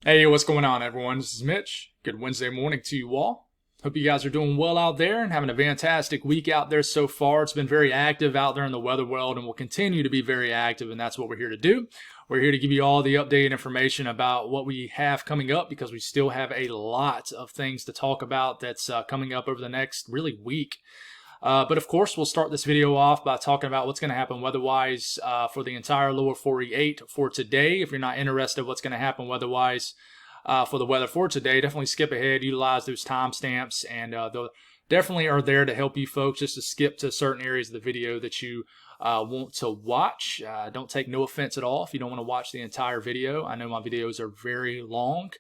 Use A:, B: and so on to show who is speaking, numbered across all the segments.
A: Hey, what's going on, everyone? This is Mitch. Good Wednesday morning to you all. Hope you guys are doing well out there and having a fantastic week out there so far. It's been very active out there in the weather world and will continue to be very active, and that's what we're here to do. We're here to give you all the updated information about what we have coming up because we still have a lot of things to talk about that's coming up over the next really week. But of course, we'll start this video off by talking about what's going to happen weather-wise for the entire lower 48 for today. If you're not interested what's going to happen weather-wise for the weather for today, definitely skip ahead, utilize those timestamps, and they'll definitely are there to help you folks just to skip to certain areas of the video that you want to watch. Don't take no offense at all if you don't want to watch the entire video. I know my videos are very long.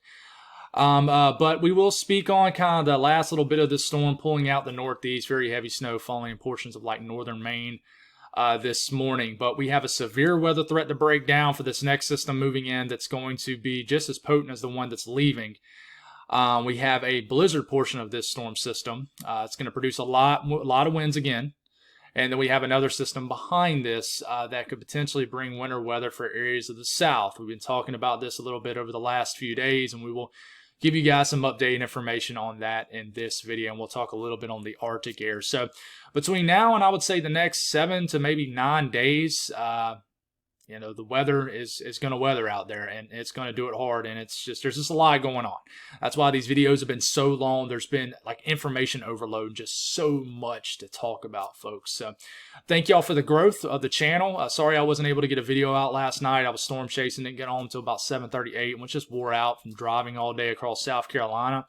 A: But we will speak on kind of the last little bit of this storm pulling out the northeast, very heavy snow falling in portions of like northern Maine this morning. But we have a severe weather threat to break down for this next system moving in that's going to be just as potent as the one that's leaving. We have a blizzard portion of this storm system. It's going to produce a lot of winds again. And then we have another system behind this that could potentially bring winter weather for areas of the south. We've been talking about this a little bit over the last few days, and we will give you guys some updated information on that in this video, and we'll talk a little bit on the Arctic air. So between now and I would say the next 7 to maybe 9 days, the weather is going to weather out there, and it's going to do it hard, and there's just a lot going on. That's why these videos have been so long. There's been like information overload, just so much to talk about, folks. So thank y'all for the growth of the channel. Sorry I wasn't able to get a video out last night. I was storm chasing, didn't get home until about 7:38, which just wore out from driving all day across South Carolina.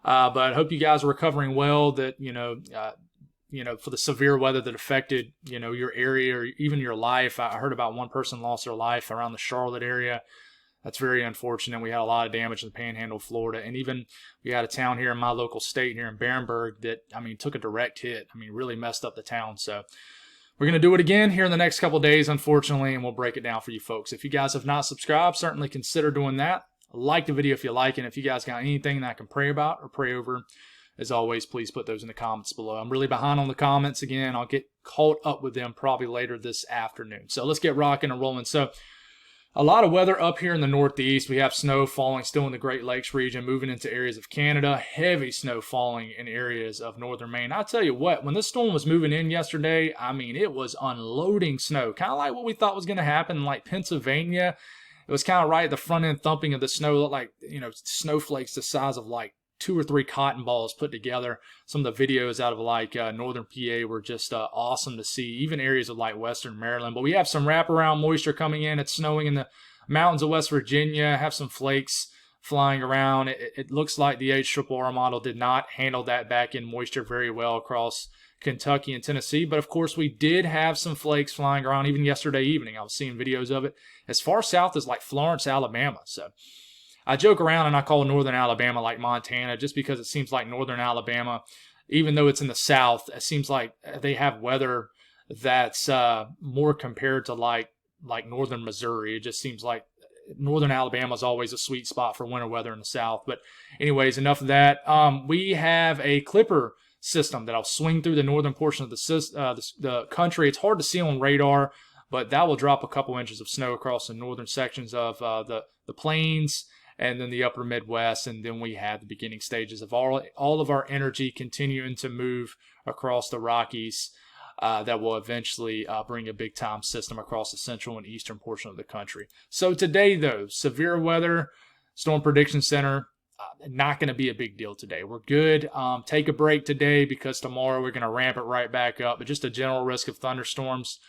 A: But I hope you guys are recovering well, that, for the severe weather that affected, your area or even your life. I heard about one person lost their life around the Charlotte area. That's very unfortunate. We had a lot of damage in the Panhandle of Florida. And even we had a town here in my local state here in Barrenburg that, took a direct hit. Really messed up the town. So we're going to do it again here in the next couple of days, unfortunately, and we'll break it down for you folks. If you guys have not subscribed, certainly consider doing that. Like the video if you like it. And if you guys got anything that I can pray about or pray over, as always, please put those in the comments below. I'm really behind on the comments again. I'll get caught up with them probably later this afternoon. So let's get rocking and rolling. So a lot of weather up here in the northeast. We have snow falling still in the Great Lakes region, moving into areas of Canada. Heavy snow falling in areas of northern Maine. I'll tell you what, when this storm was moving in yesterday, it was unloading snow. Kind of like what we thought was going to happen in like Pennsylvania. It was kind of right at the front end thumping of the snow. Looked like, snowflakes the size of like 2 or 3 cotton balls put together. Some of the videos out of like northern PA were just awesome to see, even areas of like western Maryland. But we have some wraparound moisture coming in. It's snowing in the mountains of West Virginia. Have some flakes flying around. It looks like the HRRR model did not handle that back in moisture very well across Kentucky and Tennessee. But of course, we did have some flakes flying around even yesterday evening. I was seeing videos of it as far south as like Florence, Alabama. So I joke around and I call northern Alabama like Montana just because it seems like northern Alabama, even though it's in the south, it seems like they have weather that's more compared to like northern Missouri. It just seems like northern Alabama is always a sweet spot for winter weather in the south. But anyways, enough of that. We have a clipper system that'll swing through the northern portion of the country. It's hard to see on radar, but that will drop a couple inches of snow across the northern sections of the plains and then the upper Midwest, and then we have the beginning stages of all of our energy continuing to move across the Rockies that will eventually bring a big-time system across the central and eastern portion of the country. So today, though, severe weather, Storm Prediction Center, not going to be a big deal today. We're good. Take a break today because tomorrow we're going to ramp it right back up, but just a general risk of thunderstorms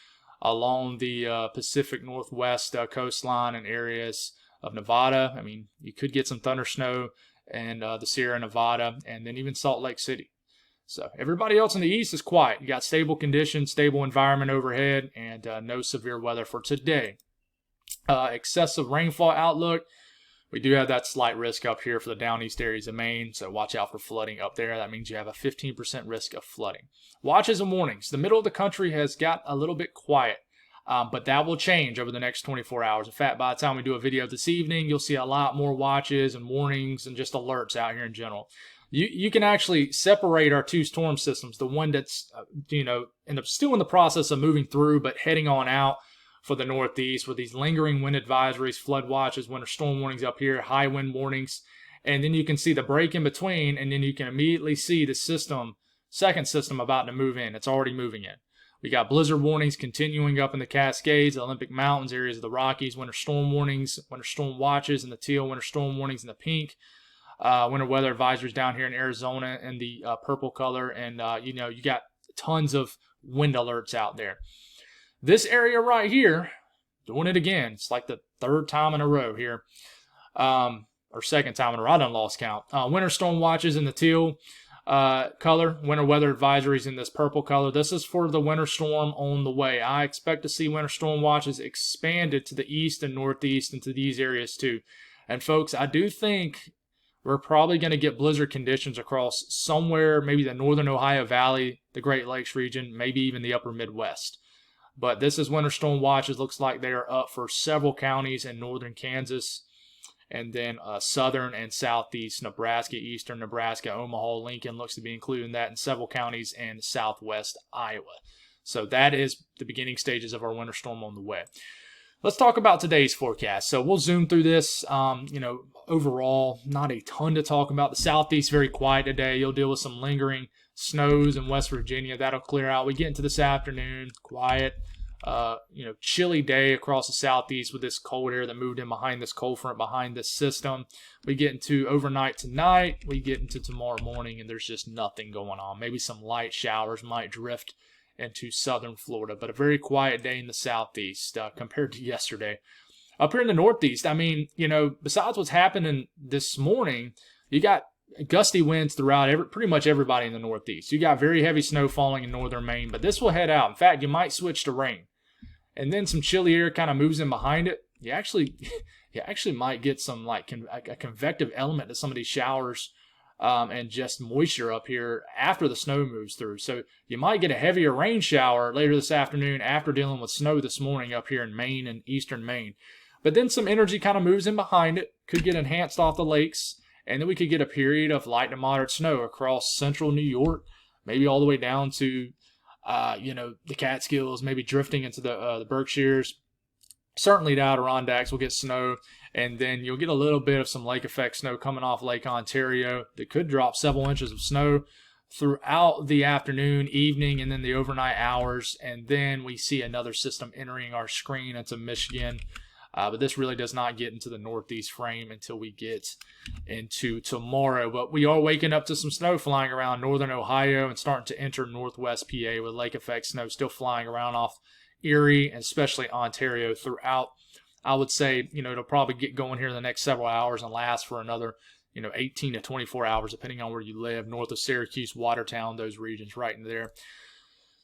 A: along the Pacific Northwest coastline and areas of Nevada. You could get some thunder snow and the Sierra Nevada, and then even Salt Lake City. So everybody else in the east is quiet. You got stable conditions, stable environment overhead, and no severe weather for today. Excessive rainfall outlook. We do have that slight risk up here for the down east areas of Maine, so watch out for flooding up there. That means you have a 15% risk of flooding. Watches and warnings. The middle of the country has got a little bit quiet. But that will change over the next 24 hours. In fact, by the time we do a video this evening, you'll see a lot more watches and warnings and just alerts out here in general. You can actually separate our 2 storm systems. The one that's, still in the process of moving through but heading on out for the Northeast with these lingering wind advisories, flood watches, winter storm warnings up here, high wind warnings. And then you can see the break in between, and then you can immediately see the second system about to move in. It's already moving in. We got blizzard warnings continuing up in the Cascades, the Olympic Mountains, areas of the Rockies, winter storm warnings, winter storm watches in the teal, winter storm warnings in the pink, winter weather advisories down here in Arizona in the purple color, and you got tons of wind alerts out there. This area right here, doing it again. It's like the third time in a row here, or second time in a row. I done lost count. Winter storm watches in the teal color, winter weather advisories in this purple color. This is for the winter storm on the way. I expect to see winter storm watches expanded to the east and northeast into these areas too. And folks, I do think we're probably going to get blizzard conditions across somewhere, maybe the northern Ohio Valley, the Great Lakes region, maybe even the upper Midwest. But this is winter storm watches. Looks like they are up for several counties in northern Kansas, and then southern and southeast Nebraska, eastern Nebraska, Omaha, Lincoln looks to be included in that, and several counties in southwest Iowa. So that is the beginning stages of our winter storm on the way. Let's talk about today's forecast. So we'll zoom through this. Overall, not a ton to talk about. The southeast very quiet today. You'll deal with some lingering snows in West Virginia. That'll clear out. We get into this afternoon, quiet. Chilly day across the southeast with this cold air that moved in behind this cold front, behind this system. We get into overnight tonight. We get into tomorrow morning, and there's just nothing going on. Maybe some light showers might drift into southern Florida, but a very quiet day in the southeast compared to yesterday. Up here in the northeast, besides what's happening this morning, you got gusty winds throughout pretty much everybody in the northeast. You got very heavy snow falling in northern Maine, but this will head out. In fact, you might switch to rain. And then some chilly air kind of moves in behind it. You actually might get some a convective element to some of these showers and just moisture up here after the snow moves through. So you might get a heavier rain shower later this afternoon after dealing with snow this morning up here in Maine and eastern Maine. But then some energy kind of moves in behind it, could get enhanced off the lakes, and then we could get a period of light to moderate snow across central New York, maybe all the way down to the Catskills, maybe drifting into the Berkshires. Certainly the Adirondacks will get snow, and then you'll get a little bit of some lake effect snow coming off Lake Ontario that could drop several inches of snow throughout the afternoon, evening, and then the overnight hours. And then we see another system entering our screen into Michigan. But this really does not get into the northeast frame until we get into tomorrow. But we are waking up to some snow flying around northern Ohio and starting to enter northwest PA with lake effect snow still flying around off Erie and especially Ontario throughout. I would say, it'll probably get going here in the next several hours and last for another, 18 to 24 hours, depending on where you live, north of Syracuse, Watertown, those regions right in there.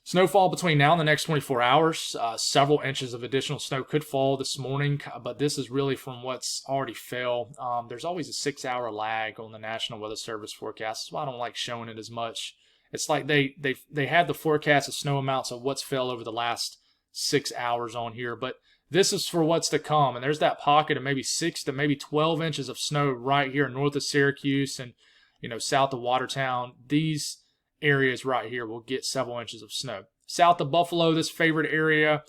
A: Snowfall between now and the next 24 hours. Several inches of additional snow could fall this morning, but this is really from what's already fell. There's always a 6-hour lag on the National Weather Service forecast. That's why I don't like showing it as much. It's like they had the forecast of snow amounts of what's fell over the last 6 hours on here, but this is for what's to come. And there's that pocket of maybe 6 to maybe 12 inches of snow right here north of Syracuse and south of Watertown. These areas right here will get several inches of snow. South of Buffalo, this favorite area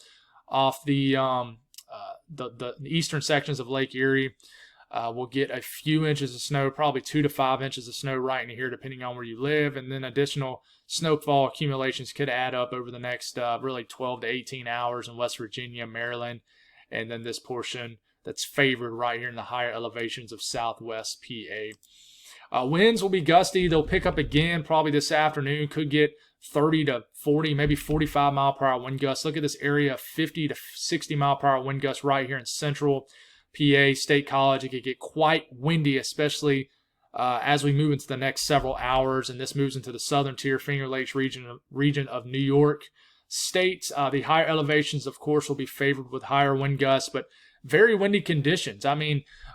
A: off the eastern sections of Lake Erie will get a few inches of snow, probably 2 to 5 inches of snow right in here, depending on where you live. And then additional snowfall accumulations could add up over the next really 12 to 18 hours in West Virginia, Maryland, and then this portion that's favored right here in the higher elevations of southwest PA. Winds will be gusty. They'll pick up again probably this afternoon. Could get 30 to 40, maybe 45 mile per hour wind gusts. Look at this area, 50 to 60 mile per hour wind gusts right here in central PA, State College. It could get quite windy, especially as we move into the next several hours. And this moves into the southern tier, Finger Lakes region of New York State. The higher elevations, of course, will be favored with higher wind gusts, but very windy conditions.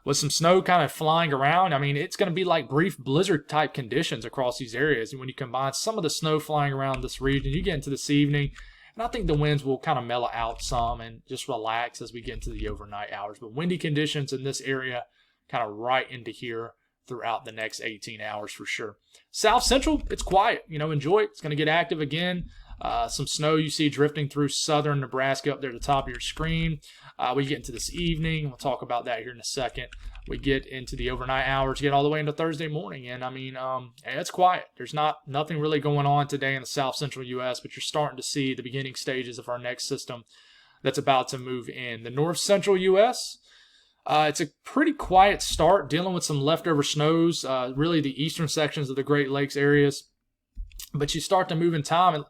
A: With some snow kind of flying around, it's going to be like brief blizzard type conditions across these areas. And when you combine some of the snow flying around this region, you get into this evening, and I think the winds will kind of mellow out some and just relax as we get into the overnight hours. But windy conditions in this area kind of right into here throughout the next 18 hours for sure. South Central, it's quiet. Enjoy it. It's going to get active again. Some snow you see drifting through southern Nebraska up there at the top of your screen. We get into this evening. We'll talk about that here in a second. We get into the overnight hours, get all the way into Thursday morning. And I mean, it's quiet. There's nothing really going on today in the south central U.S., but you're starting to see the beginning stages of our next system that's about to move in. The north central U.S., it's a pretty quiet start, dealing with some leftover snows, really the eastern sections of the Great Lakes areas. But you start to move in time, and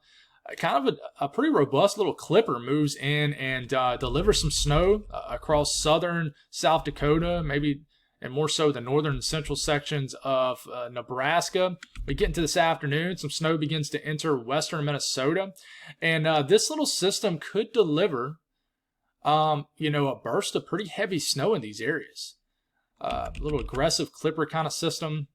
A: kind of a pretty robust little clipper moves in and delivers some snow across southern South Dakota, maybe, and more so the northern and central sections of Nebraska. We get into this afternoon, some snow begins to enter western Minnesota, and this little system could deliver a burst of pretty heavy snow in these areas. A little aggressive clipper kind of system.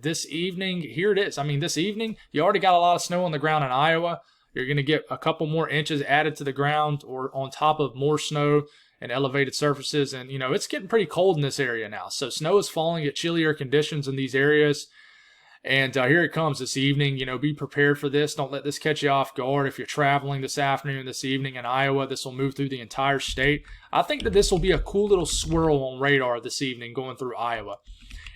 A: This evening, here it is. I mean, this evening, you already got a lot of snow on the ground in Iowa. You're going to get a couple more inches added to the ground or on top of more snow and elevated surfaces. And, it's getting pretty cold in this area now. So snow is falling at chillier conditions in these areas. And here it comes this evening. Be prepared for this. Don't let this catch you off guard. If you're traveling this afternoon, this evening in Iowa, this will move through the entire state. I think that this will be a cool little swirl on radar this evening going through Iowa.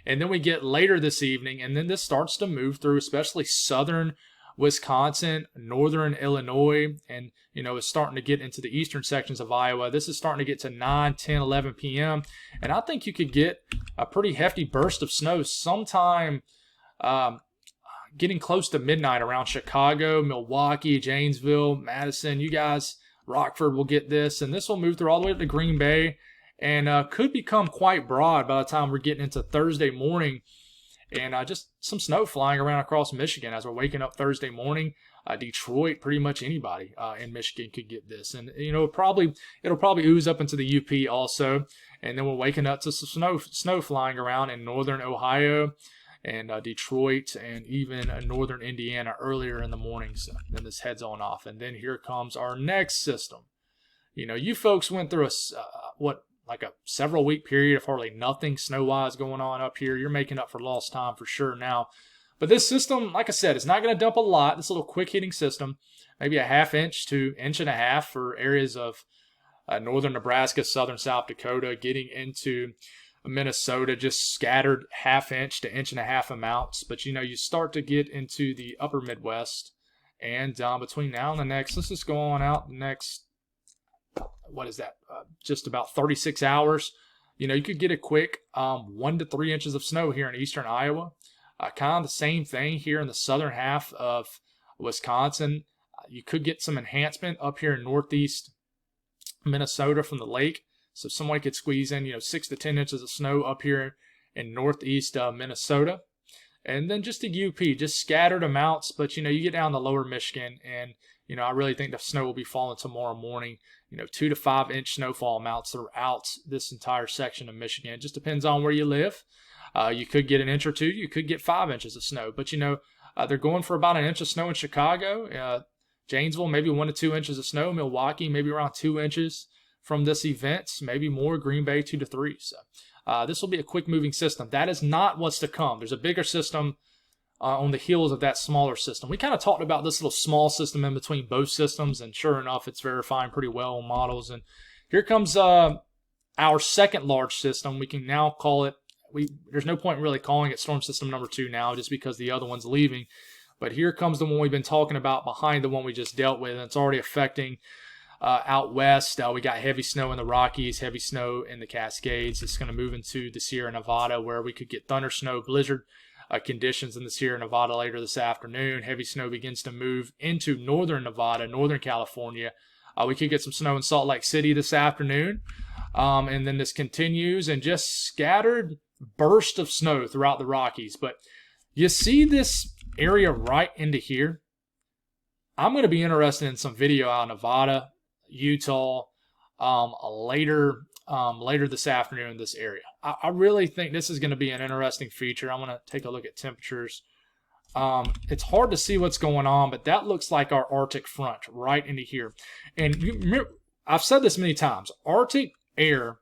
A: And then we get later this evening, and then this starts to move through especially southern Wisconsin, northern Illinois, and, it's starting to get into the eastern sections of Iowa. This is starting to get to 9, 10, 11 p.m. And I think you could get a pretty hefty burst of snow sometime getting close to midnight around Chicago, Milwaukee, Janesville, Madison. You guys, Rockford will get this, and this will move through all the way up to Green Bay and could become quite broad by the time we're getting into Thursday morning. And just some snow flying around across Michigan as we're waking up Thursday morning. Detroit, pretty much anybody in Michigan could get this. And, it'll probably ooze up into the UP also. And then we're waking up to some snow flying around in northern Ohio and Detroit and even Northern Indiana earlier in the morning. So then this heads on off. And then here comes our next system. You folks went through a several week period of hardly nothing snow-wise going on up here. You're making up for lost time for sure now. But this system, like I said, it's not going to dump a lot. This little quick-hitting system, maybe a ½ inch to inch and a half for areas of northern Nebraska, southern South Dakota, getting into Minnesota, just scattered ½ inch to inch and a half amounts. But, you start to get into the upper Midwest. And between now and the next, let's just go on out the next, what is that, just about 36 hours. You could get a quick 1 to 3 inches of snow here in eastern Iowa. Kind of the same thing here in the southern half of Wisconsin. You could get some enhancement up here in northeast Minnesota from the lake. So someone could squeeze in, 6 to 10 inches of snow up here in northeast Minnesota. And then just the UP, just scattered amounts. But, you get down to lower Michigan, and, I really think the snow will be falling tomorrow morning. 2 to 5 inch snowfall amounts throughout this entire section of Michigan. It just depends on where you live. You could get an inch or two. You could get 5 inches of snow. But, they're going for about an inch of snow in Chicago. Janesville, maybe 1 to 2 inches of snow. Milwaukee, maybe around 2 inches from this event. Maybe more. Green Bay, 2 to 3. So this will be a quick moving system. That is not what's to come. There's a bigger system on the heels of that smaller system. We kind of talked about this little small system in between both systems, and sure enough, it's verifying pretty well on models. And here comes our second large system. We can now call it, there's no point really calling it storm system number 2 now, just because the other one's leaving. But here comes the one we've been talking about behind the one we just dealt with, and it's already affecting out west. We got heavy snow in the Rockies, heavy snow in the Cascades. It's going to move into the Sierra Nevada, where we could get thunder snow, blizzard conditions in the Sierra Nevada later this afternoon. Heavy snow begins to move into northern Nevada, northern California. We could get some snow in Salt Lake City this afternoon. And then this continues, and just scattered burst of snow throughout the Rockies. But you see this area right into here? I'm going to be interested in some video out of Nevada, Utah, later this afternoon in this area. I really think this is going to be an interesting feature. I'm going to take a look at temperatures. It's hard to see what's going on, but that looks like our Arctic front right into here. And remember, I've said this many times, Arctic air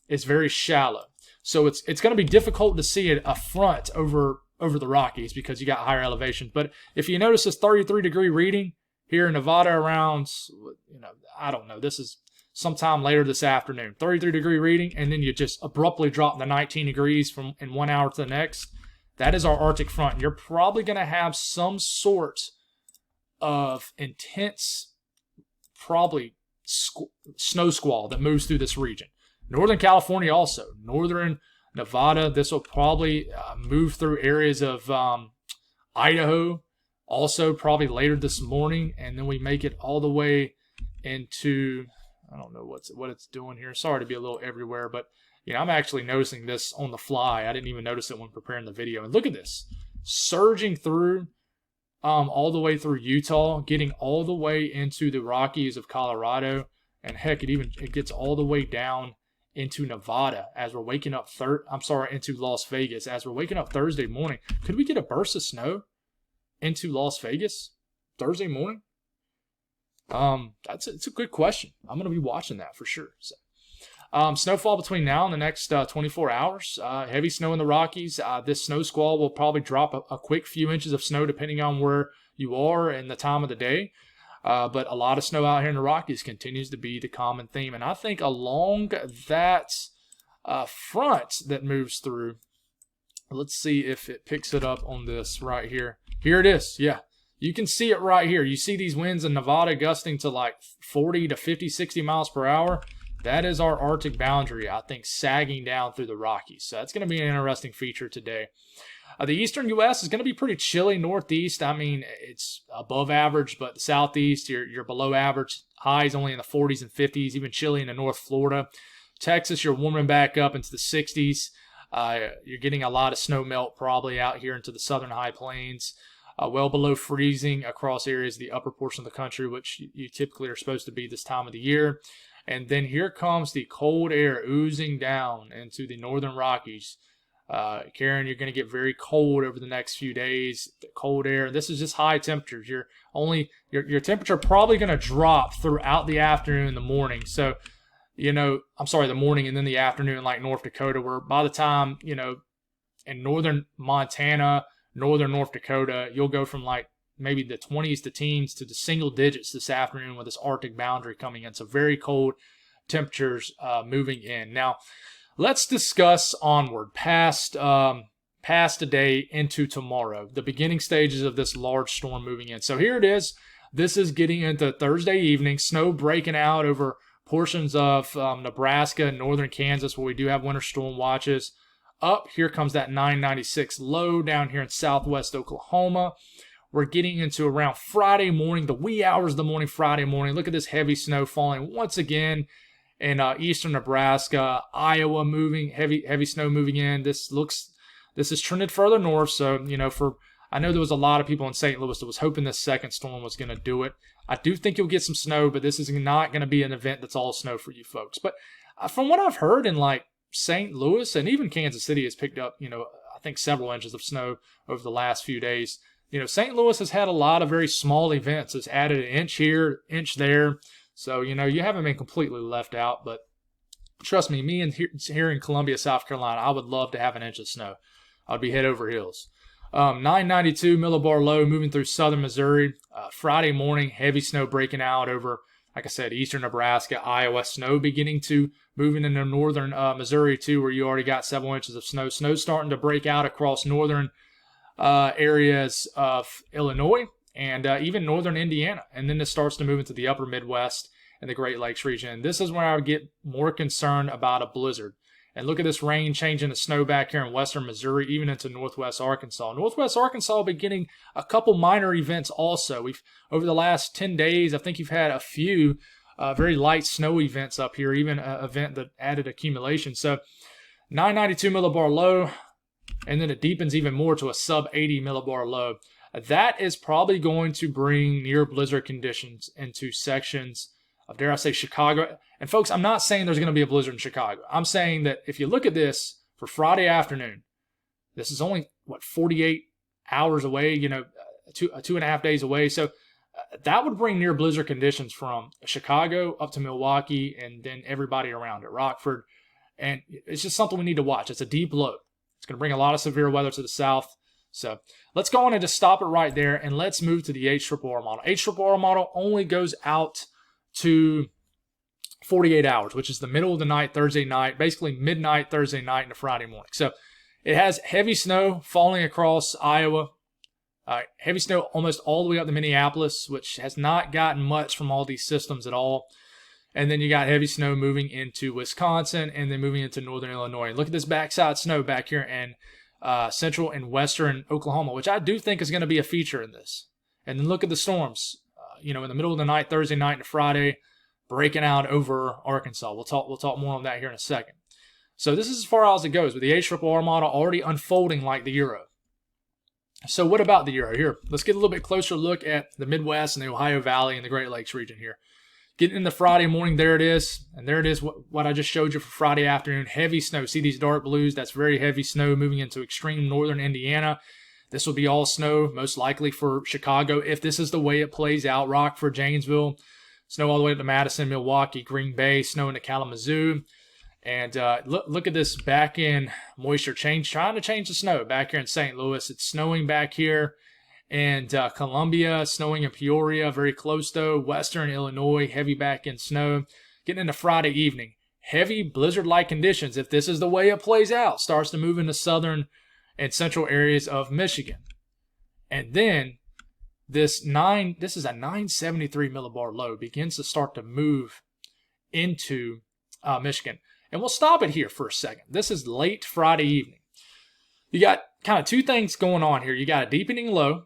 A: is very shallow. So it's going to be difficult to see a front over the Rockies because you got higher elevation. But if you notice this 33 degree reading, here in Nevada around, I don't know. This is sometime later this afternoon. 33-degree reading, and then you just abruptly drop to 19 degrees from in 1 hour to the next. That is our Arctic front. You're probably going to have some sort of intense, probably snow squall that moves through this region. Northern California also. Northern Nevada, this will probably move through areas of Idaho, also probably later this morning, and then we make it all the way into, I don't know what it's doing here. Sorry to be a little everywhere, but I'm actually noticing this on the fly. I didn't even notice it when preparing the video. And look at this, surging through all the way through Utah, getting all the way into the Rockies of Colorado, and heck, it gets all the way down into Nevada as we're waking up into Las Vegas as we're waking up Thursday morning. Could we get a burst of snow into Las Vegas Thursday morning? It's a good question. I'm going to be watching that for sure. So, snowfall between now and the next 24 hours. Heavy snow in the Rockies. This snow squall will probably drop a quick few inches of snow depending on where you are and the time of the day. But a lot of snow out here in the Rockies continues to be the common theme. And I think along that front that moves through, let's see if it picks it up on this right here. Here it is. Yeah. You can see it right here. You see these winds in Nevada gusting to like 40 to 50, 60 miles per hour. That is our Arctic boundary, I think, sagging down through the Rockies. So that's going to be an interesting feature today. The eastern U.S. is going to be pretty chilly. Northeast, I mean, it's above average, but the southeast, you're below average. Highs only in the 40s and 50s, even chilly in the North Florida. Texas, you're warming back up into the 60s. You're getting a lot of snow melt probably out here into the southern high plains. Well below freezing across areas of the upper portion of the country, which you typically are supposed to be this time of the year. And then here comes the cold air oozing down into the northern Rockies. Karen, you're going to get very cold over the next few days. The cold air. This is just high temperatures. Your temperature probably going to drop throughout the afternoon and the morning. So, the morning and then the afternoon, like North Dakota, where by the time, in northern Montana, northern North Dakota, you'll go from like maybe the 20s to teens to the single digits this afternoon with this Arctic boundary coming in. So very cold temperatures moving in. Now, let's discuss onward past today into tomorrow, the beginning stages of this large storm moving in. So here it is. This is getting into Thursday evening, snow breaking out over portions of Nebraska and northern Kansas where we do have winter storm watches. Up, here comes that 996 low down here in southwest Oklahoma. We're getting into around Friday morning, the wee hours of the morning, Friday morning. Look at this heavy snow falling once again in eastern Nebraska, Iowa moving, heavy snow moving in. This is trended further north. So, I know there was a lot of people in St. Louis that was hoping this second storm was going to do it. I do think you'll get some snow, but this is not going to be an event that's all snow for you folks. But from what I've heard in like St. Louis and even Kansas City has picked up, I think several inches of snow over the last few days. St. Louis has had a lot of very small events. It's added an inch here, inch there. So, you haven't been completely left out. But trust me, here in Columbia, South Carolina, I would love to have an inch of snow. I'd be head over heels. 992 millibar low moving through southern Missouri. Friday morning, heavy snow breaking out over, like I said, eastern Nebraska, Iowa. Snow beginning to move into northern Missouri too, where you already got several inches of snow. Snow starting to break out across northern areas of Illinois and even northern Indiana. And then it starts to move into the upper Midwest and the Great Lakes region. And this is where I would get more concerned about a blizzard. And look at this rain changing to snow back here in western Missouri, even into northwest Arkansas. Northwest Arkansas will be getting a couple minor events also. Over the last 10 days, I think you've had a few very light snow events up here, even an event that added accumulation. So 992 millibar low, and then it deepens even more to a sub 80 millibar low. That is probably going to bring near blizzard conditions into sections of, dare I say, Chicago. And folks, I'm not saying there's going to be a blizzard in Chicago. I'm saying that if you look at this for Friday afternoon, this is only, 48 hours away, 2.5 days away. So that would bring near blizzard conditions from Chicago up to Milwaukee and then everybody around it, Rockford. And it's just something we need to watch. It's a deep low. It's going to bring a lot of severe weather to the south. So let's go on and just stop it right there, and let's move to the HRRR model. HRRR model only goes out to 48 hours, which is the middle of the night, Thursday night, basically midnight, Thursday night into Friday morning. So it has heavy snow falling across Iowa, heavy snow almost all the way up to Minneapolis, which has not gotten much from all these systems at all. And then you got heavy snow moving into Wisconsin and then moving into northern Illinois. Look at this backside snow back here in central and western Oklahoma, which I do think is going to be a feature in this. And then look at the storms, in the middle of the night, Thursday night into Friday, breaking out over Arkansas. We'll talk more on that here in a second. So this is as far as it goes with the HRRR model already unfolding like the Euro. So what about the Euro? Here, let's get a little bit closer look at the Midwest and the Ohio Valley and the Great Lakes region here. Getting into Friday morning, there it is. And there it is, what I just showed you for Friday afternoon. Heavy snow. See these dark blues? That's very heavy snow moving into extreme northern Indiana. This will be all snow, most likely for Chicago, if this is the way it plays out. Rockford, Janesville, snow all the way up to Madison, Milwaukee, Green Bay, snow into Kalamazoo. And look at this back-end moisture change, trying to change the snow back here in St. Louis. It's snowing back here. And Columbia, snowing in Peoria, very close though. Western Illinois, heavy back-end snow. Getting into Friday evening, heavy blizzard-like conditions, if this is the way it plays out, starts to move into southern and central areas of Michigan. And then this is a 973 millibar low, begins to start to move into Michigan. And we'll stop it here for a second. This is late Friday evening. You got kind of two things going on here. You got a deepening low,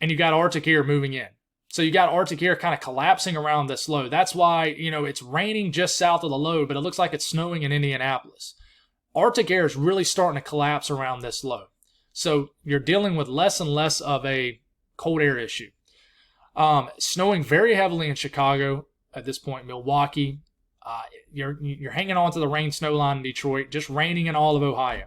A: and you got Arctic air moving in. So you got Arctic air kind of collapsing around this low. That's why, it's raining just south of the low, but it looks like it's snowing in Indianapolis. Arctic air is really starting to collapse around this low. So you're dealing with less and less of a cold air issue. Snowing very heavily in Chicago at this point, Milwaukee. You're hanging on to the rain snow line in Detroit, just raining in all of Ohio.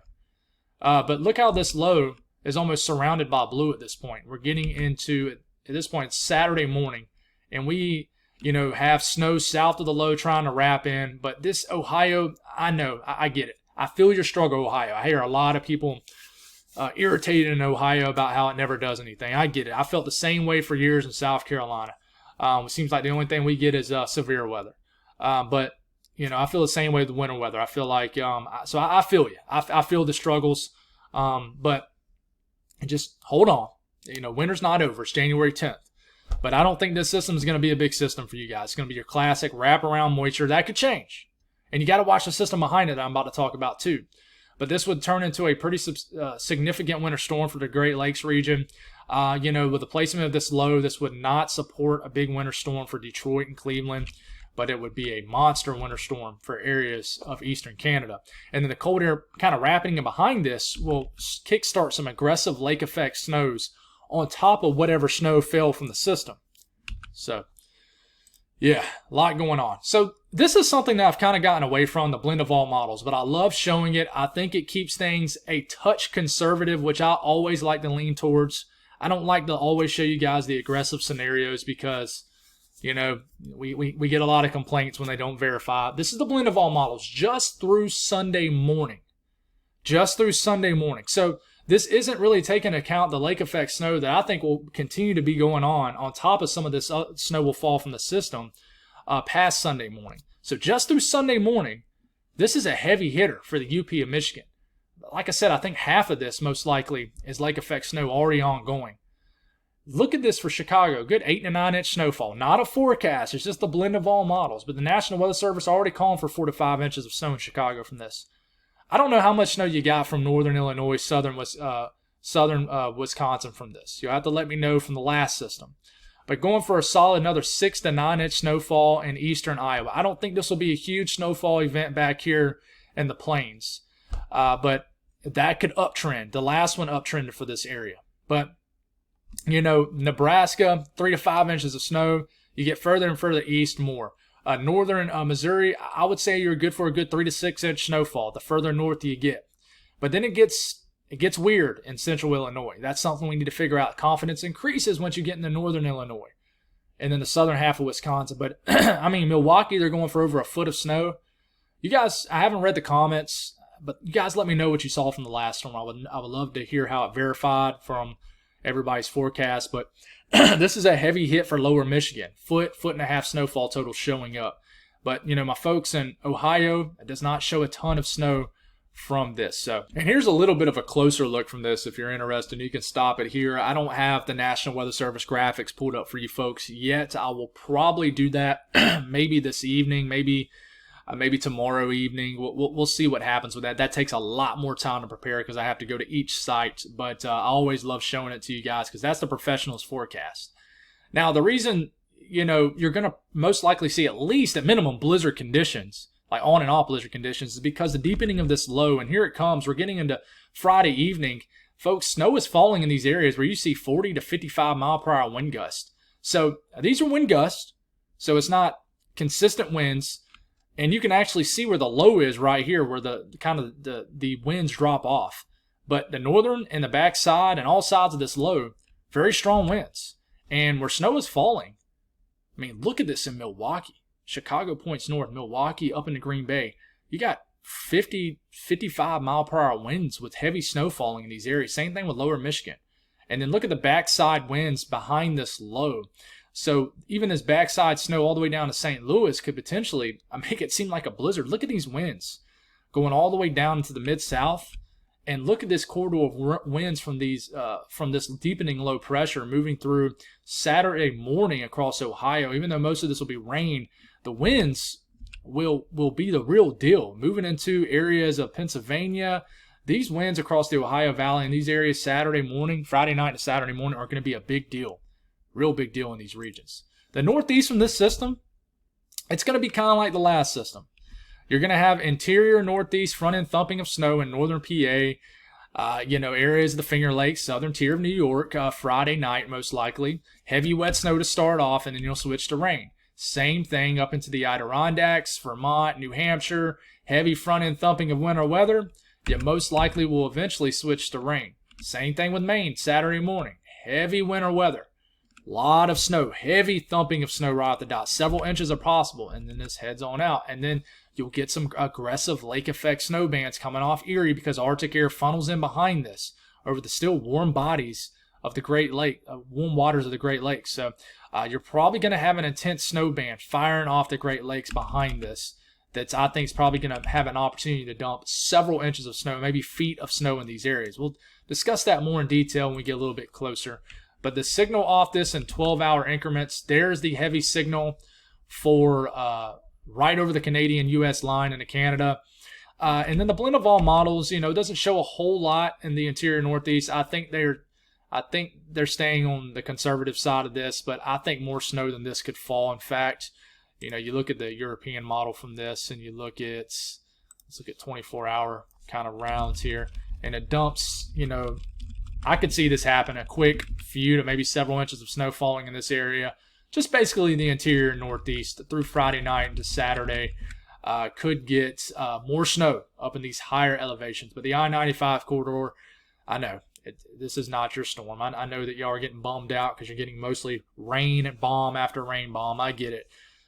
A: But look how this low is almost surrounded by blue at this point. We're getting into, at this point, it's Saturday morning, and we, have snow south of the low trying to wrap in. But this Ohio, I know, I get it. I feel your struggle, Ohio. I hear a lot of people irritated in Ohio about how it never does anything. I get it. I felt the same way for years in South Carolina. It seems like the only thing we get is severe weather. But I feel the same way with the winter weather. I feel like, so I feel you. I feel the struggles, but just hold on. Winter's not over. It's January 10th. But I don't think this system is going to be a big system for you guys. It's going to be your classic wraparound moisture. That could change. And you got to watch the system behind it that I'm about to talk about too. But this would turn into a pretty significant winter storm for the Great Lakes region. With the placement of this low, this would not support a big winter storm for Detroit and Cleveland, but it would be a monster winter storm for areas of eastern Canada. And then the cold air kind of wrapping in behind this will kickstart some aggressive lake effect snows on top of whatever snow fell from the system. So, yeah, a lot going on. So this is something that I've kind of gotten away from, the blend of all models, but I love showing it. I think it keeps things a touch conservative, which I always like to lean towards. I don't like to always show you guys the aggressive scenarios because, we get a lot of complaints when they don't verify. This is the blend of all models just through Sunday morning. So this isn't really taking into account the lake effect snow that I think will continue to be going on top of some of this snow will fall from the system past Sunday morning. So just through Sunday morning, this is a heavy hitter for the UP of Michigan. Like I said, I think half of this most likely is lake effect snow already ongoing. Look at this for Chicago. Good 8 to 9 inch snowfall. Not a forecast. It's just the blend of all models. But the National Weather Service already calling for 4 to 5 inches of snow in Chicago from this. I don't know how much snow you got from northern Illinois, southern Wisconsin from this. You'll have to let me know from the last system. But going for a solid another 6 to 9 inch snowfall in eastern Iowa. I don't think this will be a huge snowfall event back here in the plains. But that could uptrend. The last one uptrended for this area. But Nebraska, 3 to 5 inches of snow. You get further and further east, more. Northern Missouri, I would say you're good for a good 3 to 6 inch snowfall the further north you get. But then it gets weird in central Illinois. That's something we need to figure out. Confidence increases once you get into northern Illinois and then the southern half of Wisconsin. But, Milwaukee, they're going for over a foot of snow. You guys, I haven't read the comments. But you guys let me know what you saw from the last storm. I would love to hear how it verified from everybody's forecast. But this is a heavy hit for lower Michigan. Foot and a half snowfall total showing up. But, my folks in Ohio, it does not show a ton of snow from this. So, and here's a little bit of a closer look from this. If you're interested, you can stop it here. I don't have the National Weather Service graphics pulled up for you folks yet. I will probably do that maybe this evening, maybe tomorrow evening. We'll see what happens with that. That takes a lot more time to prepare because I have to go to each site. But I always love showing it to you guys because that's the professionals' forecast. Now, the reason, you're going to most likely see at least at minimum blizzard conditions, like on and off blizzard conditions, is because the deepening of this low, and here it comes, we're getting into Friday evening. Folks, snow is falling in these areas where you see 40 to 55 mile per hour wind gusts. So these are wind gusts, so it's not consistent winds. And you can actually see where the low is right here, where the winds drop off. But the northern and the backside and all sides of this low, very strong winds. And where snow is falling, I mean, look at this in Milwaukee. Chicago points north, Milwaukee up into Green Bay. You got 50, 55 mile per hour winds with heavy snow falling in these areas. Same thing with lower Michigan. And then look at the backside winds behind this low. So even this backside snow all the way down to St. Louis could potentially make it seem like a blizzard. Look at these winds going all the way down into the Mid-South. And look at this corridor of winds from this deepening low pressure moving through Saturday morning across Ohio. Even though most of this will be rain, the winds will be the real deal. Moving into areas of Pennsylvania, these winds across the Ohio Valley in these areas Saturday morning, Friday night to Saturday morning are going to be a big deal. Real big deal in these regions. The northeast from this system, it's going to be kind of like the last system. You're going to have interior northeast front-end thumping of snow in northern PA, areas of the Finger Lakes, southern tier of New York, Friday night most likely. Heavy wet snow to start off, and then you'll switch to rain. Same thing up into the Adirondacks, Vermont, New Hampshire. Heavy front-end thumping of winter weather. You most likely will eventually switch to rain. Same thing with Maine, Saturday morning. Heavy winter weather. Lot of snow, heavy thumping of snow right at the dot. Several inches are possible, and then this heads on out. And then you'll get some aggressive lake effect snow bands coming off Erie because Arctic air funnels in behind this over the still warm bodies of the Great Lake, warm waters of the Great Lakes. So you're probably going to have an intense snow band firing off the Great Lakes behind this. That's, I think, is probably going to have an opportunity to dump several inches of snow, maybe feet of snow in these areas. We'll discuss that more in detail when we get a little bit closer. But the signal off this in 12-hour increments, there's the heavy signal for right over the Canadian-U.S. line into Canada. And then the blend of all models, doesn't show a whole lot in the interior northeast. I think they're staying on the conservative side of this, but I think more snow than this could fall. In fact, you look at the European model from this, and you look at, let's look at 24-hour kind of rounds here, and it dumps, I could see this happen, a quick few to maybe several inches of snow falling in this area. Just basically the interior northeast through Friday night into Saturday could get more snow up in these higher elevations. But the I-95 corridor, I know, this is not your storm. I know that y'all are getting bummed out because you're getting mostly rain and bomb after rain bomb. I get it.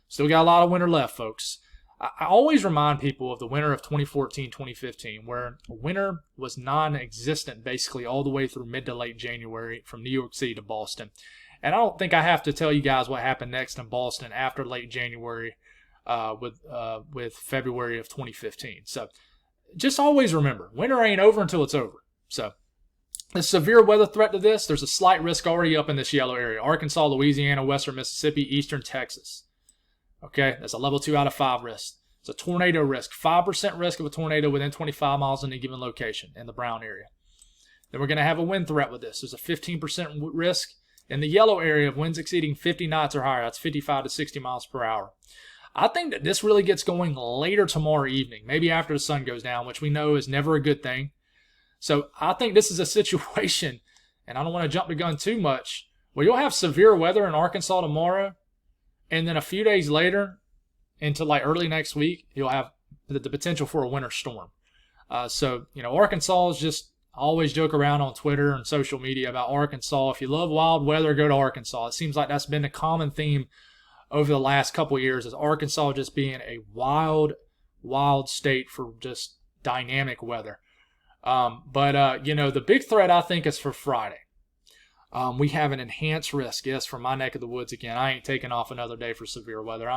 A: Still got a lot of winter left, folks. I always remind people of the winter of 2014-2015, where winter was non-existent basically all the way through mid to late January from New York City to Boston. And I don't think I have to tell you guys what happened next in Boston after late January with February of 2015. So just always remember, winter ain't over until it's over. So the severe weather threat to this, there's a slight risk already up in this yellow area. Arkansas, Louisiana, western Mississippi, eastern Texas. Okay, that's a level 2 out of 5 risk. It's a tornado risk, 5% risk of a tornado within 25 miles in a given location in the brown area. Then we're going to have a wind threat with this. There's a 15% risk in the yellow area of winds exceeding 50 knots or higher. That's 55 to 60 miles per hour. I think that this really gets going later tomorrow evening, maybe after the sun goes down, which we know is never a good thing. So I think this is a situation, and I don't want to jump the gun too much, where you'll have severe weather in Arkansas tomorrow, and then a few days later, into like early next week, you'll have the potential for a winter storm. So, Arkansas is just, I always joke around on Twitter and social media about Arkansas. If you love wild weather, go to Arkansas. It seems like that's been a common theme over the last couple of years, is Arkansas just being a wild, wild state for just dynamic weather. The big threat I think is for Friday. We have an enhanced risk. Yes, from my neck of the woods again. I ain't taking off another day for severe weather.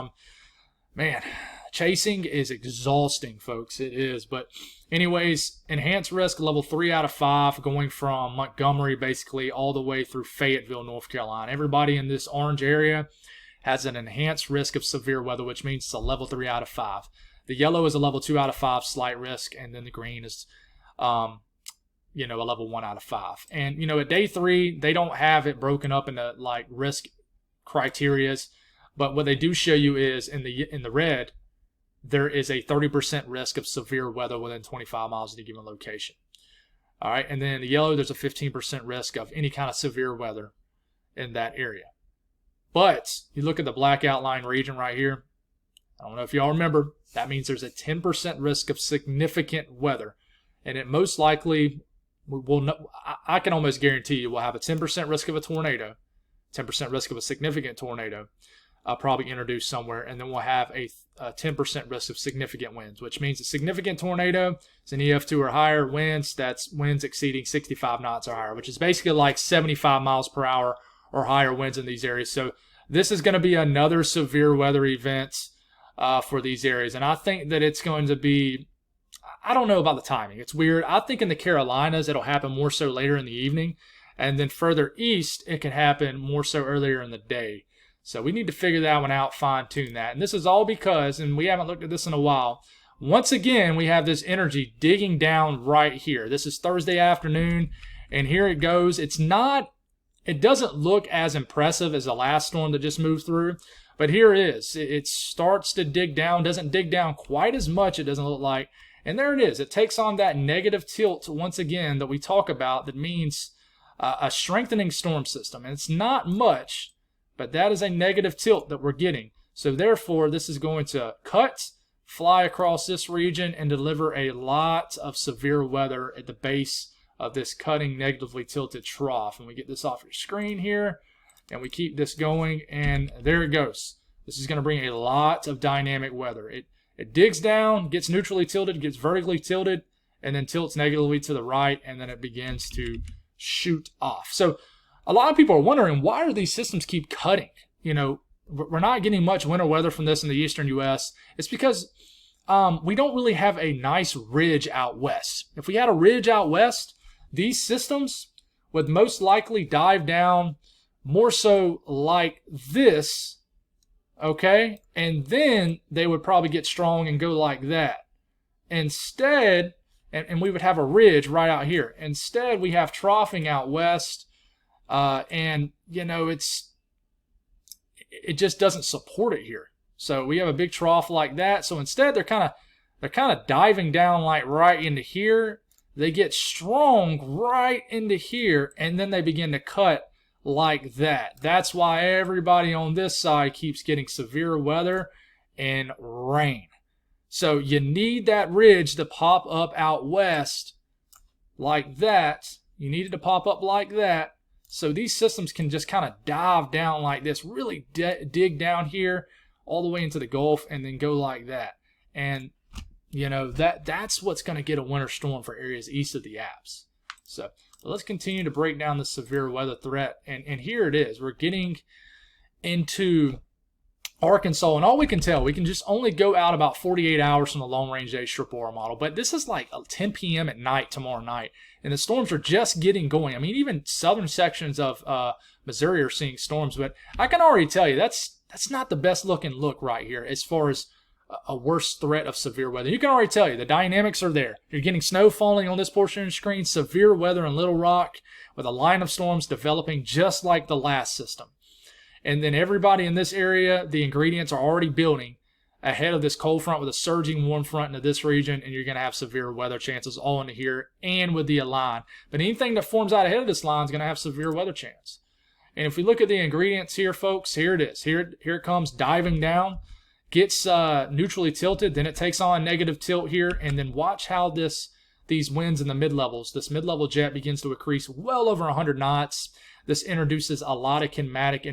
A: Chasing is exhausting, folks. It is. But anyways, enhanced risk level 3 out of 5, going from Montgomery basically all the way through Fayetteville, North Carolina. Everybody in this orange area has an enhanced risk of severe weather, which means it's a level 3 out of 5. The yellow is a level 2 out of 5, slight risk, and then the green is a level 1 out of 5. And, at day 3, they don't have it broken up into like risk criterias, but what they do show you is in the red, there is a 30% risk of severe weather within 25 miles of the given location. All right, and then in the yellow, there's a 15% risk of any kind of severe weather in that area. But you look at the black outline region right here, I don't know if y'all remember, that means there's a 10% risk of significant weather. And it most likely I can almost guarantee you we'll have a 10% risk of a tornado, 10% risk of a significant tornado, probably introduced somewhere, and then we'll have a 10% risk of significant winds, which means a significant tornado is an EF2 or higher winds. That's winds exceeding 65 knots or higher, which is basically like 75 miles per hour or higher winds in these areas. So this is going to be another severe weather event for these areas, and I think that it's going to be, I don't know about the timing. It's weird. I think in the Carolinas, it'll happen more so later in the evening. And then further east, it can happen more so earlier in the day. So we need to figure that one out, fine-tune that. And this is all because, and we haven't looked at this in a while, once again, we have this energy digging down right here. This is Thursday afternoon, and here it goes. It doesn't look as impressive as the last storm that just moved through, but here it is. It starts to dig down, doesn't dig down quite as much, it doesn't look like. And there it is. It takes on that negative tilt once again that we talk about that means a strengthening storm system. And it's not much, but that is a negative tilt that we're getting. So therefore, this is going to fly across this region and deliver a lot of severe weather at the base of this cutting negatively tilted trough. And we get this off your screen here, and we keep this going, and there it goes. This is going to bring a lot of dynamic weather. It digs down, gets neutrally tilted, gets vertically tilted, and then tilts negatively to the right, and then it begins to shoot off. So a lot of people are wondering, why do these systems keep cutting? We're not getting much winter weather from this in the eastern U.S. It's because we don't really have a nice ridge out west. If we had a ridge out west, these systems would most likely dive down more so like this, okay? And then they would probably get strong and go like that. Instead, and we would have a ridge right out here. Instead, we have troughing out west, and it just doesn't support it here. So we have a big trough like that. So instead, they're kind of diving down like right into here. They get strong right into here, and then they begin to cut like that. That's why everybody on this side keeps getting severe weather and rain. So you need that ridge to pop up out west like that. You need it to pop up like that. So these systems can just kind of dive down like this, really dig down here all the way into the Gulf and then go like that. And, that's what's going to get a winter storm for areas east of the Alps. So let's continue to break down the severe weather threat. And here it is. We're getting into Arkansas, and all we can tell, we can just only go out about 48 hours from the long-range ASTRIP-OR model, but this is like 10 p.m. at night tomorrow night, and the storms are just getting going. I mean, even southern sections of Missouri are seeing storms, but I can already tell you that's not the best looking look right here as far as a worse threat of severe weather. You can already tell you the dynamics are there. You're getting snow falling on this portion of the screen, severe weather in Little Rock with a line of storms developing just like the last system. And then everybody in this area, the ingredients are already building ahead of this cold front with a surging warm front into this region, and you're going to have severe weather chances all into here and with the line. But anything that forms out ahead of this line is going to have severe weather chance. And if we look at the ingredients here, folks, here it is. Here it comes diving down, gets neutrally tilted, then it takes on negative tilt here, and then watch how these winds in the mid-levels, this mid-level jet begins to increase well over 100 knots. This introduces a lot of kinematic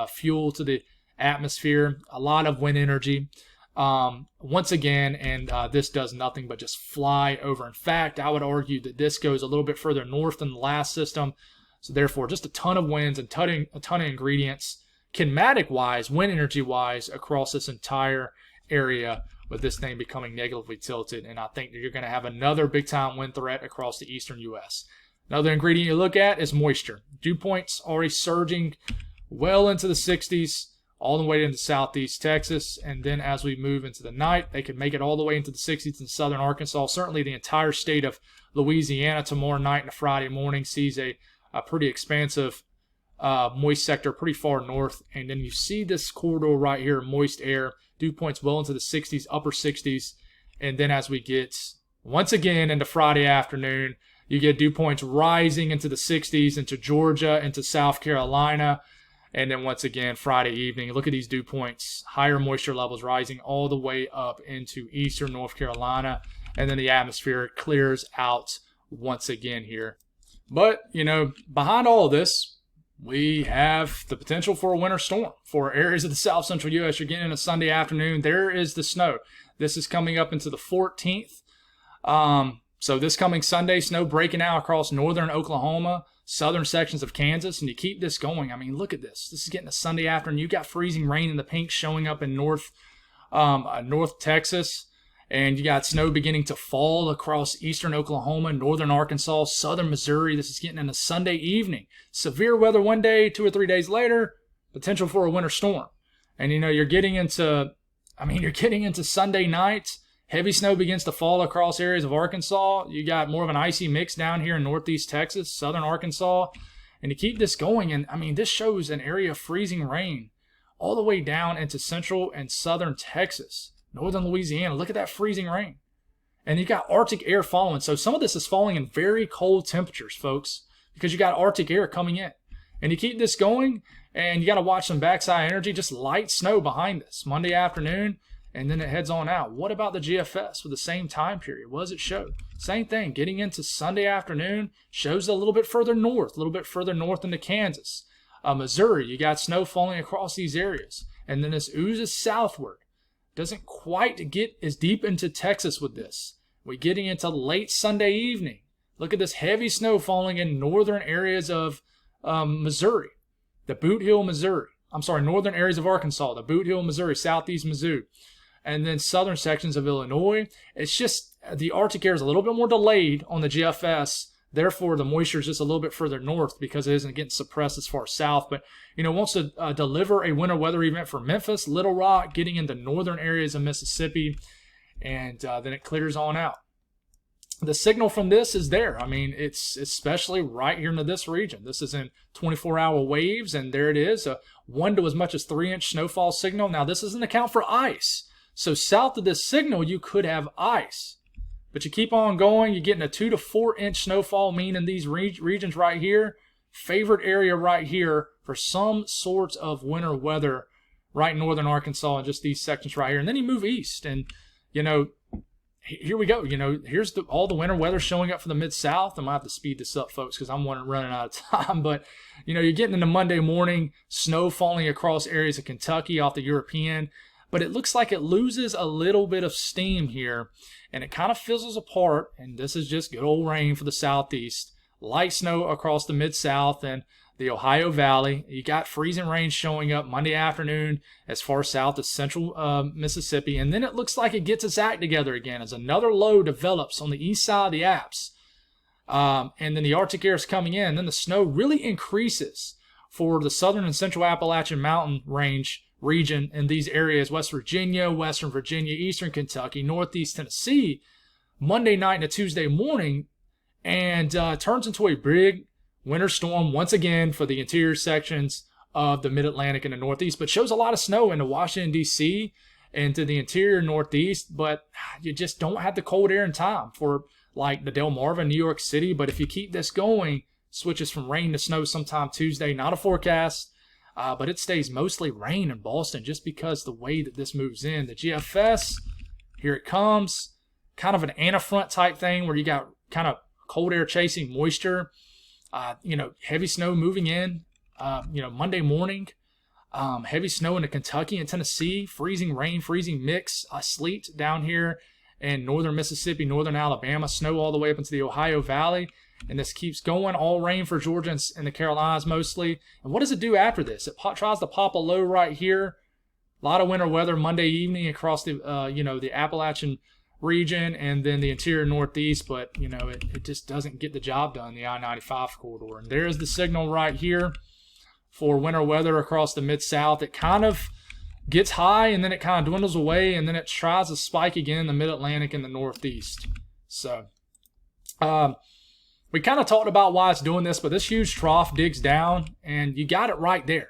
A: fuel to the atmosphere, a lot of wind energy. once again, and this does nothing but just fly over. In fact, I would argue that this goes a little bit further north than the last system. So therefore, just a ton of winds and a ton of ingredients, kinematic-wise, wind energy-wise, across this entire area, with this thing becoming negatively tilted. And I think that you're going to have another big-time wind threat across the eastern U.S. Another ingredient you look at is moisture. Dew points already surging well into the 60s, all the way into southeast Texas. And then as we move into the night, they could make it all the way into the 60s in southern Arkansas. Certainly the entire state of Louisiana tomorrow night and Friday morning sees a pretty expansive moist sector pretty far north. And then you see this corridor right here, moist air, dew points well into the 60s, upper 60s. And then as we get once again into Friday afternoon, you get dew points rising into the 60s, into Georgia, into South Carolina. And then once again, Friday evening, look at these dew points, higher moisture levels rising all the way up into eastern North Carolina. And then the atmosphere clears out once again here. But, you know, behind all of this, we have the potential for a winter storm. For areas of the south central U.S., you're getting a Sunday afternoon. There is the snow. This is coming up into the 14th. So this coming Sunday, snow breaking out across northern Oklahoma, southern sections of Kansas, and you keep this going. I mean, look at this. This is getting a Sunday afternoon. You got freezing rain in the pink showing up in north Texas. And you got snow beginning to fall across eastern Oklahoma, northern Arkansas, southern Missouri. This is getting in a Sunday evening. Severe weather one day, 2 or 3 days later, potential for a winter storm. And, you know, you're getting into Sunday night. Heavy snow begins to fall across areas of Arkansas. You got more of an icy mix down here in northeast Texas, southern Arkansas. And to keep this going, and I mean, this shows an area of freezing rain all the way down into central and southern Texas. Northern Louisiana, look at that freezing rain. And you got Arctic air following. So some of this is falling in very cold temperatures, folks, because you got Arctic air coming in. And you keep this going, and you got to watch some backside energy, just light snow behind this Monday afternoon, and then it heads on out. What about the GFS for the same time period? What does it show? Same thing, getting into Sunday afternoon, shows a little bit further north into Kansas. Missouri, you got snow falling across these areas. And then this oozes southward. Doesn't quite get as deep into Texas with this. We're getting into late Sunday evening. Look at this heavy snow falling in northern areas of Missouri, the Boot Hill, Missouri. Northern areas of Arkansas, the Boot Hill, Missouri, southeast Mizzou, and then southern sections of Illinois. It's just the Arctic air is a little bit more delayed on the GFS. Therefore, the moisture is just a little bit further north because it isn't getting suppressed as far south. But, you know, wants to deliver a winter weather event for Memphis, Little Rock, getting into northern areas of Mississippi, and then it clears on out. The signal from this is there. I mean, it's especially right here into this region. This is in 24-hour waves, and there it is, a 1 to as much as 3-inch snowfall signal. Now, this doesn't account for ice. So south of this signal, you could have ice. But you keep on going, you're getting a 2 to 4-inch snowfall mean in these regions right here. Favorite area right here for some sorts of winter weather right in northern Arkansas and just these sections right here. And then you move east and, you know, here we go. You know, here's all the winter weather showing up for the Mid-South. I might have to speed this up, folks, because I'm running out of time. But, you know, you're getting into Monday morning, snow falling across areas of Kentucky off the European. But it looks like it loses a little bit of steam here, and it kind of fizzles apart, and this is just good old rain for the southeast. Light snow across the Mid-South and the Ohio Valley. You got freezing rain showing up Monday afternoon as far south as central Mississippi, and then it looks like it gets its act together again as another low develops on the east side of the Alps. And then the Arctic air is coming in, and then the snow really increases for the southern and central Appalachian Mountain Range region in these areas, West Virginia, Western Virginia, Eastern Kentucky, Northeast Tennessee, Monday night and a Tuesday morning, and turns into a big winter storm once again for the interior sections of the Mid-Atlantic and the Northeast, but shows a lot of snow into Washington, D.C. and to the interior Northeast, but you just don't have the cold air in time for like the Delmarva, New York City. But if you keep this going, switches from rain to snow sometime Tuesday, not a forecast. But it stays mostly rain in Boston just because the way that this moves in. The GFS, here it comes. Kind of an antifront type thing where you got kind of cold air chasing moisture. You know, heavy snow moving in, you know, Monday morning. Heavy snow into Kentucky and Tennessee, freezing rain, freezing mix, sleet down here in northern Mississippi, northern Alabama, snow all the way up into the Ohio Valley. And this keeps going, all rain for Georgia and the Carolinas mostly. And what does it do after this? It tries to pop a low right here. A lot of winter weather Monday evening across the, the Appalachian region and then the interior Northeast, but, it just doesn't get the job done, the I-95 corridor. And there's the signal right here for winter weather across the Mid-South. It kind of gets high and then it kind of dwindles away and then it tries to spike again in the Mid-Atlantic and the Northeast. So, we kind of talked about why it's doing this, but this huge trough digs down and you got it right there.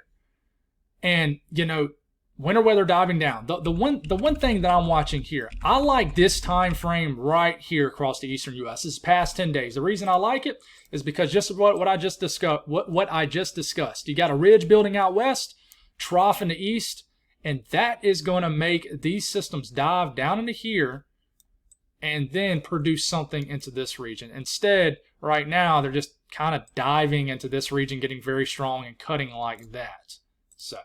A: And, winter weather diving down. The one thing that I'm watching here, I like this time frame right here across the eastern U.S. This is past 10 days. The reason I like it is because just what I just discussed. What I just discussed. You got a ridge building out west, trough in the east, and that is going to make these systems dive down into here, and then produce something into this region. Instead, right now they're just kind of diving into this region, getting very strong and cutting like that. So.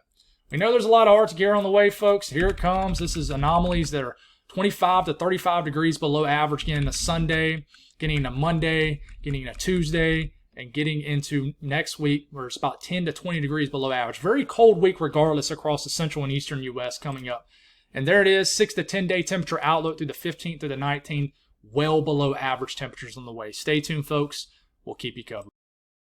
A: We know there's a lot of Arctic air on the way, folks. Here it comes. This is anomalies that are 25 to 35 degrees below average, getting into Sunday, getting into Monday, getting into Tuesday, and getting into next week where it's about 10 to 20 degrees below average. Very cold week regardless across the central and eastern U.S. coming up. And there it is, 6 to 10 day temperature outlook through the 15th through the 19th, well below average temperatures on the way. Stay tuned, folks. We'll keep you covered.